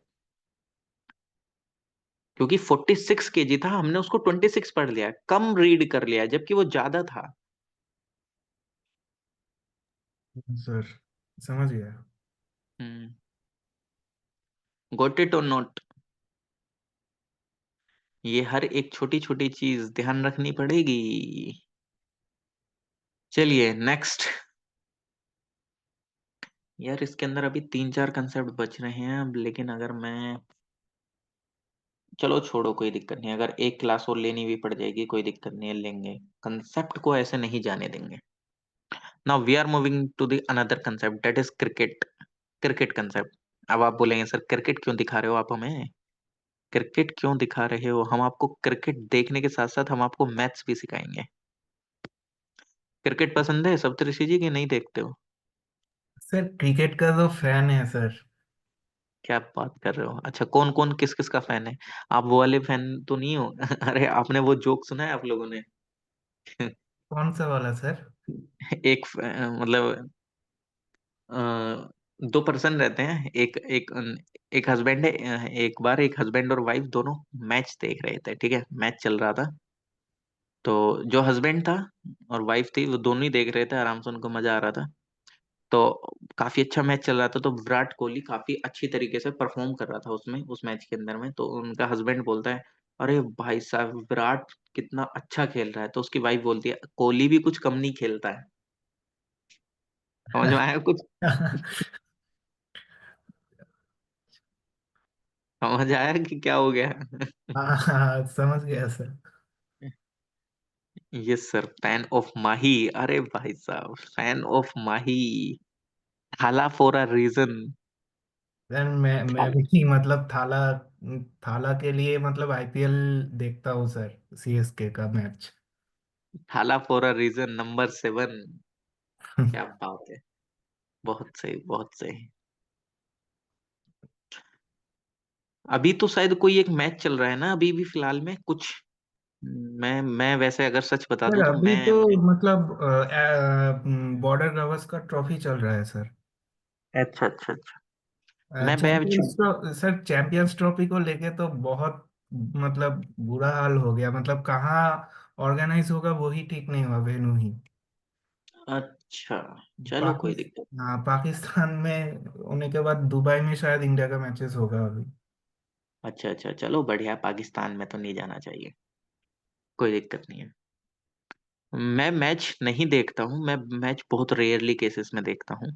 क्योंकि 46 kg था, हमने उसको 26 पढ़ लिया, कम रीड कर लिया, जबकि वो ज्यादा था। सर समझ गया। हम्म। गोट इट और नॉट? ये हर एक छोटी छोटी चीज ध्यान रखनी पड़ेगी। चलिए नेक्स्ट। यार इसके अंदर अभी 3 4 कंसेप्ट बच रहे हैं अब, लेकिन अगर मैं, चलो छोड़ो कोई दिक्कत नहीं, अगर एक क्लास और लेनी भी पड़ जाएगी कोई दिक्कत नहीं है, लेंगे। कंसेप्ट को ऐसे नहीं जाने देंगे। Now we are moving to the another concept, that is cricket. Cricket concept. अब आप बोलेंगे सर क्रिकेट क्यों दिखा रहे हो आप हमें, क्रिकेट क्यों दिखा रहे हो, हम आपको क्रिकेट देखने के साथ साथ हम आपको मैथ्स भी सिखाएंगे। क्रिकेट पसंद है सप्तऋषि जी की, नहीं देखते हो? सर क्रिकेट का तो फैन है सर। क्या बात कर रहे हो, अच्छा कौन कौन किस किस का फैन है? आप वो वाले फैन तो नहीं हो? अरे आपने वो जोक सुना है आप लोगों ने? कौन सा वाला सर? मतलब 2 पर्सन रहते हैं, एक एक एक हस्बैंड है, एक बार एक हस्बैंड और वाइफ दोनों मैच देख रहे थे, ठीक है, मैच चल रहा था। तो जो हस्बैंड था और वाइफ थी वो दोनों ही देख रहे थे, आराम से उनको मजा आ रहा था। तो काफी अच्छा मैच चल रहा था, तो विराट कोहली काफी अच्छी तरीके से परफॉर्म कर रहा था उसमें, उस मैच के अंदर में। तो उनका हस्बैंड बोलता है, अरे भाई साहब विराट कितना अच्छा खेल रहा है, तो उसकी वाइफ बोलती है कोहली भी कुछ कम नहीं खेलता है। समझ में आया कुछ? समझ आया कि क्या हो गया? हाँ हाँ, समझ गया सर। Yes sir, fan of Mahi. अरे भाई साहब फैन ऑफ माही, हाला फॉर अ रीजन। सर मैं भी मतलब थाला थाला के लिए मतलब आईपीएल देखता हूँ सर, सीएसके का मैच। हाला फॉर अ रीजन नंबर 7। क्या बात है, बहुत सही बहुत सही। अभी तो शायद कोई एक मैच चल रहा है ना अभी भी फिलहाल में कुछ। मैं वैसे अगर सच बता सर दूं तो अभी मैं, तो मतलब बॉर्डर गवस्कर का ट्रॉफी चल रहा है सर। अच्छा अच्छा अच्छा, मैं चैंपियंस सर चैंपियंस ट्रॉफी को लेके तो बहुत मतलब बुरा हाल हो गया, मतलब कहाँ ऑर्गेनाइज होगा वही ठीक नहीं हुआ, वेन्यू ही। अच्छा चलो कोई पाकिस दिक्कत। हाँ, पाकिस्तान में होने के बाद दुबई में शायद इंडिया का मैचेस होगा अभी। अच्छा अच्छा चलो बढ़िया, पाकिस्तान में तो नहीं जाना चाहिए, कोई दिक्कत नहीं है। मैं मैच नहीं देखता हूँ, मैं मैच बहुत रेयरली केसेस में देखता हूँ,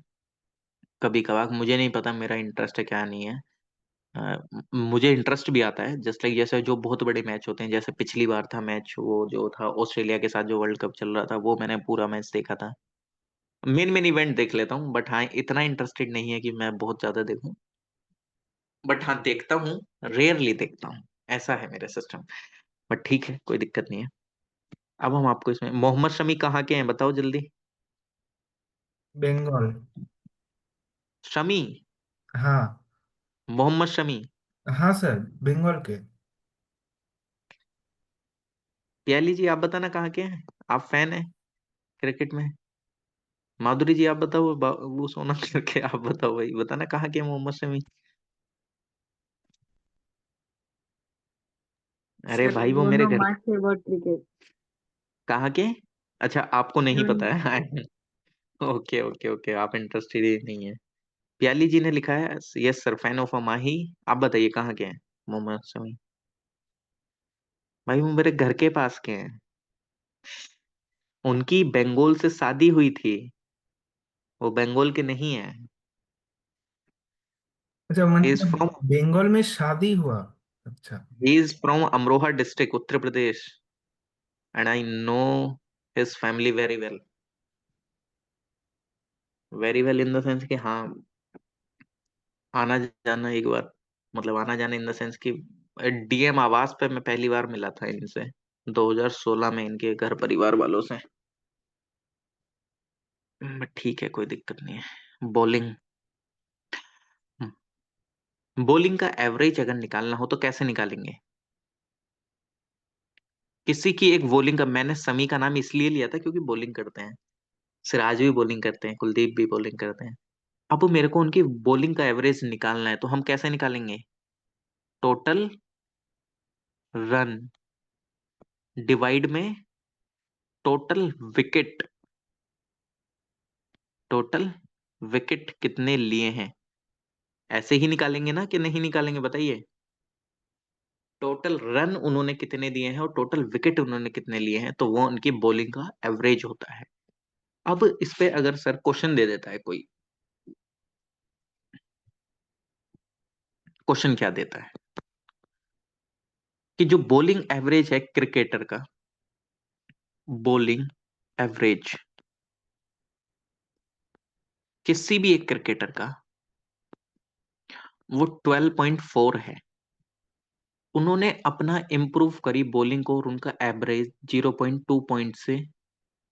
कभी कभार। मुझे नहीं पता मेरा इंटरेस्ट है क्या नहीं है। मुझे इंटरेस्ट भी आता है, जस्ट लाइक जैसे जो बहुत बड़े मैच होते हैं, जैसे पिछली बार था मैच वो जो था ऑस्ट्रेलिया के साथ जो वर्ल्ड कप चल रहा था, वो मैंने पूरा मैच देखा था। मेन मेन इवेंट देख लेता हूँ, बट हाँ इतना इंटरेस्टेड नहीं है कि मैं बहुत ज्यादा देखूं। बट हाँ देखता हूँ, रेयरली देखता हूँ, ऐसा है मेरा सिस्टम। बट ठीक है कोई दिक्कत नहीं है। अब हम आपको इसमें, मोहम्मद शमी कहाँ के हैं बताओ जल्दी। बंगाल। शमी, हाँ। मोहम्मद शमी। हाँ सर, बंगाल के। प्याली जी आप बताना कहाँ के हैं, आप फैन हैं? क्रिकेट में? माधुरी जी आप बताओ, वो सोना करके आप बताओ भाई, बताना कहाँ के हैं मोहम्मद शमी? अरे सर भाई वो वन मेरे ऑफ घर माय फेवरेट क्रिकेट। कहाँ के? अच्छा आपको नहीं धोनी। पता है। ओके ओके ओके, आप इंटरेस्टेड ही नहीं है। प्याली जी ने लिखा है यस सर, फैन ऑफ माही। आप बताइए कहाँ के हैं मोहम्मद शमी? भाई वो मेरे घर के पास के हैं। उनकी बंगाल से शादी हुई थी, वो बंगाल के नहीं है। अच्छा, ही इज मतलब फ्रॉम बंगाल में शादी हुआ। अच्छा। He is from Amroha district, Uttar Pradesh, and I know his family very well in the sense कि हाँ, आना जाना एक बार, मतलब आना जाना इन द सेंस कि डीएम आवास पे मैं पहली बार मिला था इनसे 2016 में, इनके घर परिवार वालों से। बट ठीक है, कोई दिक्कत नहीं है। बॉलिंग, बॉलिंग का एवरेज अगर निकालना हो तो कैसे निकालेंगे? किसी की एक बॉलिंग का, मैंने समी का नाम इसलिए लिया था क्योंकि बॉलिंग करते हैं, सिराज भी बॉलिंग करते हैं, कुलदीप भी बॉलिंग करते हैं। अब मेरे को उनकी बॉलिंग का एवरेज निकालना है, तो हम कैसे निकालेंगे? टोटल रन डिवाइड में टोटल विकेट, टोटल विकेट कितने लिए हैं, ऐसे ही निकालेंगे ना कि नहीं निकालेंगे बताइए? टोटल रन उन्होंने कितने दिए हैं और टोटल विकेट उन्होंने कितने लिए हैं, तो वो उनकी बॉलिंग का एवरेज होता है। अब इस पे अगर सर क्वेश्चन दे देता है कोई, क्वेश्चन क्या देता है कि जो बॉलिंग एवरेज है क्रिकेटर का, बॉलिंग एवरेज किसी भी एक क्रिकेटर का, वो 12.4 है। उन्होंने अपना इम्प्रूव करी बॉलिंग को और उनका एवरेज 0.2 पॉइंट से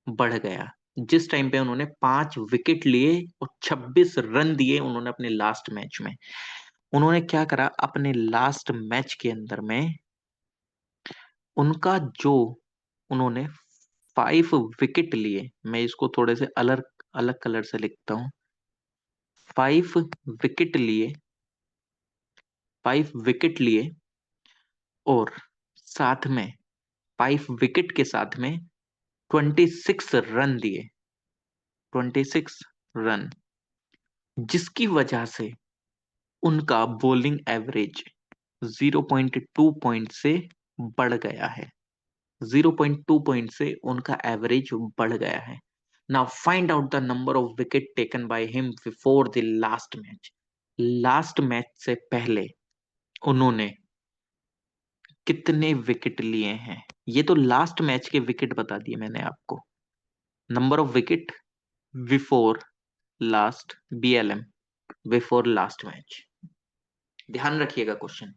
बढ़ गया। जिस टाइम पे उन्होंने 5 विकेट लिए और 26 रन दिए उन्होंने अपने लास्ट मैच में, उन्होंने क्या करा अपने लास्ट मैच के अंदर में, उनका जो उन्होंने 5 विकेट लिए, मैं इसको थोड़े से अलग अलग कलर से लिखता हूं, 5 विकेट लिए, 5 विकेट लिए, और साथ में 5 विकेट के साथ में 26 रन दिए, 26 रन, जिसकी वजह से उनका बॉलिंग एवरेज 0.2 पॉइंट से बढ़ गया है। 0.2 पॉइंट से उनका एवरेज बढ़ गया है। Now find out the number of wicket taken by him before the last match. Last match से पहले उन्होंने कितने विकेट लिए हैं? ये तो लास्ट मैच के विकेट बता दिए मैंने आपको। Number of wicket before last, BLM, before last match. ध्यान रखिएगा क्वेश्चन,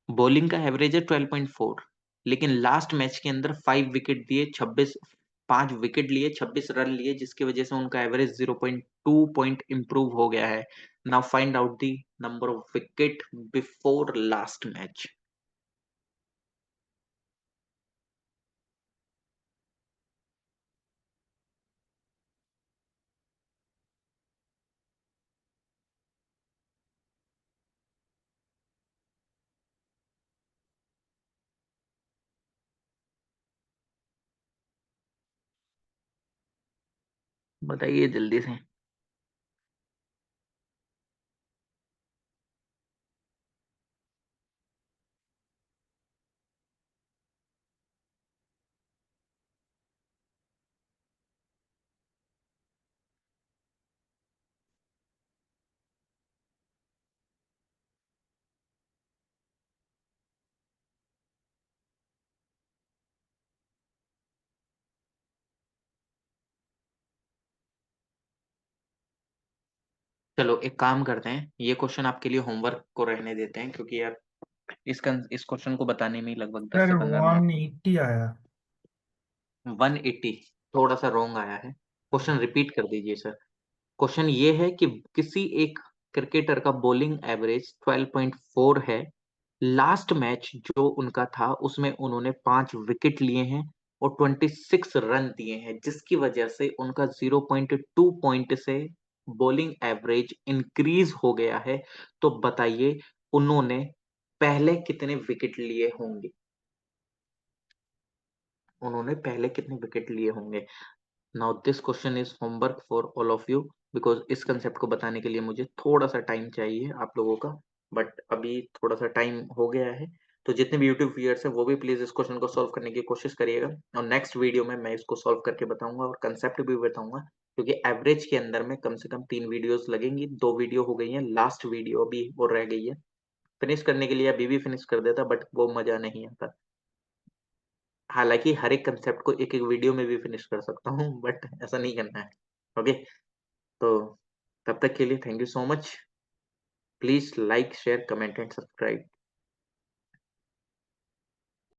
बॉलिंग का एवरेज है 12.4, लेकिन लास्ट मैच के अंदर 5 विकेट दिए, 5 विकेट लिए, 26 रन लिए, जिसकी वजह से उनका एवरेज 0.2 पॉइंट इंप्रूव हो गया है। Now find out the number of wicket before last match. बताइए जल्दी से। चलो एक काम करते हैं, ये क्वेश्चन आपके लिए होमवर्क को रहने देते हैं, क्योंकि यार इस क्वेश्चन को बताने में ही लगभग 10 सर से 15 मिनट। 180 आया। 180 थोड़ा सा रोंग आया है, क्वेश्चन रिपीट कर दीजिए सर। क्वेश्चन ये है कि किसी एक क्रिकेटर का बॉलिंग एवरेज 12.4 है, लास्ट मैच जो उनका था उसमें उन्होंने 5 विकेट लिए हैं, और 26 रन दिए हैं, जिसकी वजह से उनका 0.2 पॉइंट से बॉलिंग एवरेज इंक्रीज हो गया है। तो बताइए उन्होंने पहले कितने विकेट लिए होंगे? उन्होंने पहले कितने विकेट लिए होंगे? Now this question is homework for all of you, because इस कंसेप्ट को बताने के लिए मुझे थोड़ा सा टाइम चाहिए आप लोगों का, बट अभी थोड़ा सा टाइम हो गया है। तो जितने भी यूट्यूब व्यूअर्स हैं वो भी प्लीज इस क्वेश्चन को सॉल्व करने की कोशिश करिएगा, और नेक्स्ट वीडियो में मैं इसको सॉल्व करके बताऊंगा और कंसेप्ट भी बताऊंगा, क्योंकि एवरेज के अंदर में कम से कम 3 वीडियोस लगेंगी। 2 वीडियो हो गई हैं, लास्ट वीडियो अभी वो रह गई है फिनिश करने के लिए। अभी भी फिनिश कर देता बट वो मजा नहीं आता। हालांकि हर एक कंसेप्ट को एक एक वीडियो में भी फिनिश कर सकता हूँ, बट ऐसा नहीं करना है। ओके, तो तब तक के लिए thank you so much. Please like share comment and subscribe.